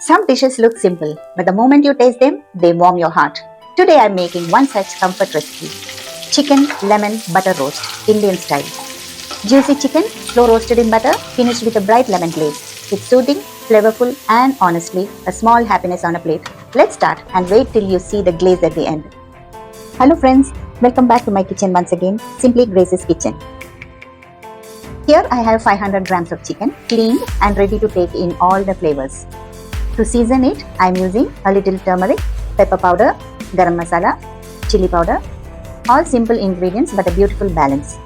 Some dishes look simple, but the moment you taste them, they warm your heart. Today I am making one such comfort recipe. Chicken lemon butter roast, Indian style. Juicy chicken, slow roasted in butter, finished with a bright lemon glaze. It's soothing, flavorful and honestly, a small happiness on a plate. Let's start and wait till you see the glaze at the end. Hello friends, welcome back to my kitchen once again, Simply Grace's Kitchen. Here I have 500 grams of chicken, cleaned and ready to take in all the flavors. To season it, I am using a little turmeric, pepper powder, garam masala, chili powder, all simple ingredients but a beautiful balance.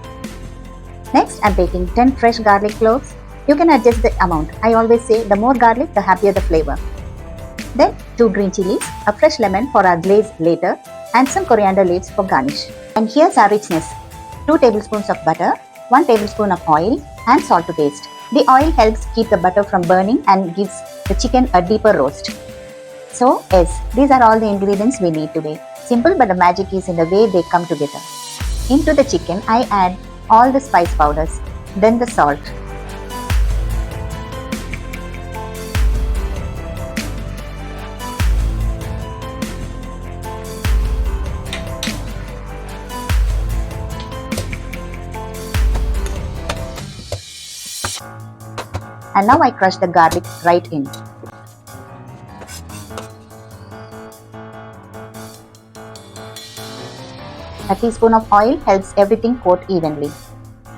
Next, I am taking 10 fresh garlic cloves. You can adjust the amount. I always say the more garlic, the happier the flavor. Then 2 green chilies, a fresh lemon for our glaze later, and some coriander leaves for garnish. And here's our richness. 2 tablespoons of butter, 1 tablespoon of oil and salt to taste. The oil helps keep the butter from burning and gives the chicken a deeper roast. So yes, these are all the ingredients we need today. Simple, but the magic is in the way they come together. Into the chicken, I add all the spice powders, then the salt. And now I crush the garlic right in. A teaspoon of oil helps everything coat evenly.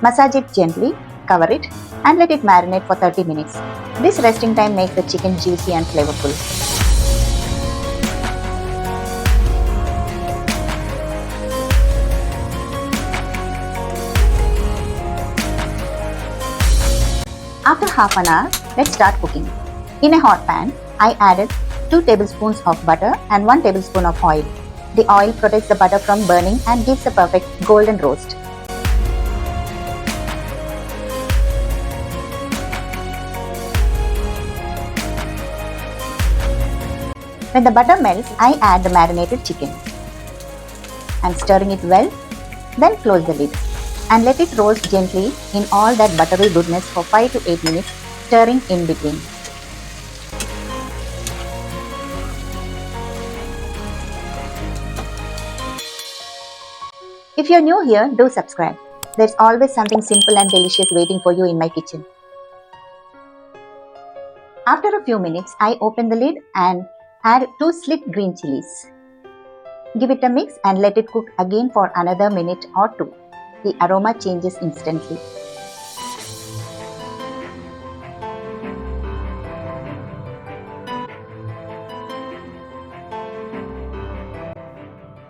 Massage it gently, cover it and let it marinate for 30 minutes. This resting time makes the chicken juicy and flavorful. After half an hour, let's start cooking. In a hot pan, I added 2 tablespoons of butter and 1 tablespoon of oil. The oil protects the butter from burning and gives a perfect golden roast. When the butter melts, I add the marinated chicken. I'm stirring it well, then close the lid and let it roast gently in all that buttery goodness for 5 to 8 minutes, stirring in between. If you're new here, do subscribe. There's always something simple and delicious waiting for you in my kitchen. After a few minutes, I open the lid and add 2 slit green chilies. Give it a mix and let it cook again for another minute or 2. The aroma changes instantly.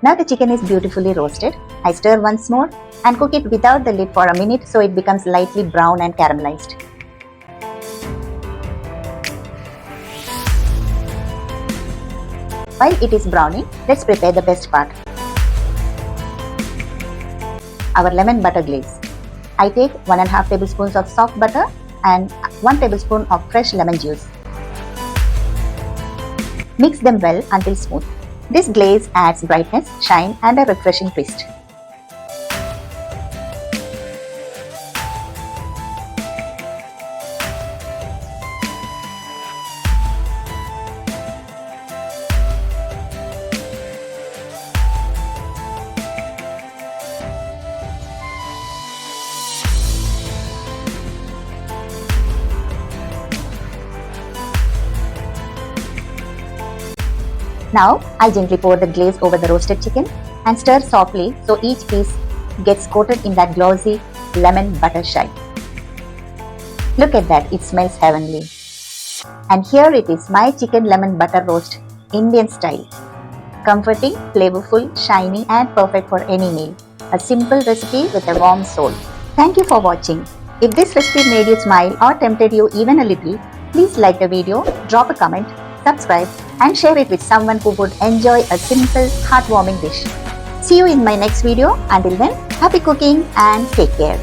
Now the chicken is beautifully roasted. I stir once more and cook it without the lid for a minute so it becomes lightly brown and caramelized. While it is browning, let's prepare the best part. Our lemon butter glaze. I take 1.5 tablespoons of soft butter and 1 tablespoon of fresh lemon juice. Mix them well until smooth. This glaze adds brightness, shine and a refreshing twist. Now, I gently pour the glaze over the roasted chicken and stir softly so each piece gets coated in that glossy lemon butter shine. Look at that, it smells heavenly. And here it is, my chicken lemon butter roast, Indian style. Comforting, flavorful, shiny and perfect for any meal. A simple recipe with a warm soul. Thank you for watching. If this recipe made you smile or tempted you even a little, please like the video, drop a comment, subscribe and share it with someone who would enjoy a simple, heartwarming dish. See you in my next video. Until then, happy cooking and take care.